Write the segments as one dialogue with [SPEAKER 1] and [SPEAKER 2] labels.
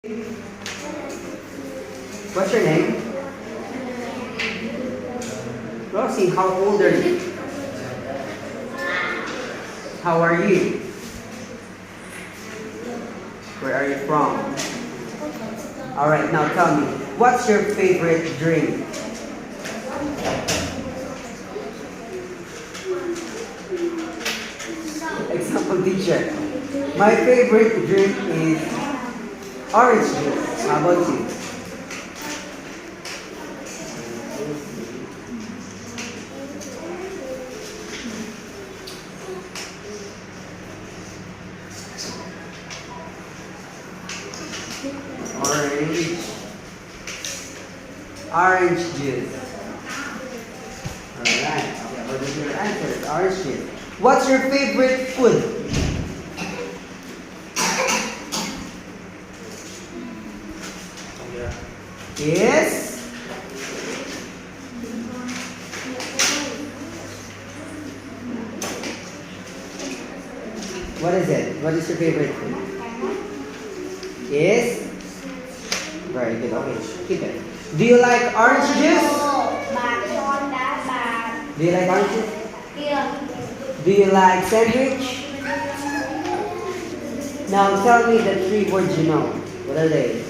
[SPEAKER 1] What's your name? Rosie, how old are you? How are you? Where are you from? Alright, now tell me, what's your favorite drink? Example teacher. My favorite drink is orange juice. How about you? Orange juice. Alright, okay, what is your answer? Orange juice. What's your favorite food? Yes. What is it? What is your favorite food? Yes. Very good. Okay, keep it. Do you like orange juice? Do you like orange juice? Do you like sandwich? Now tell me the 3 words you know. What are they?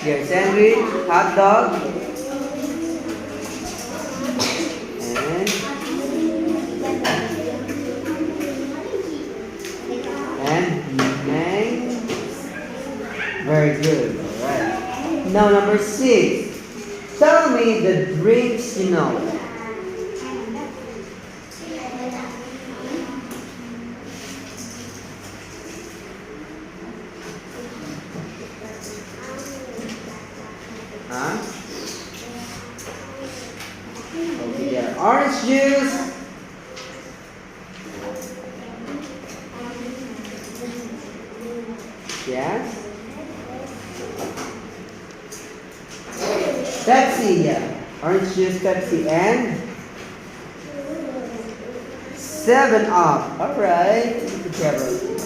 [SPEAKER 1] Your sandwich, hot dog, and mang. Very good. All right. Now number 6. Tell me the drinks you know. Huh? Okay, there. Orange juice. Yes. Pepsi, yeah. Orange juice, Pepsi, and 7 Up. Alright. Good job.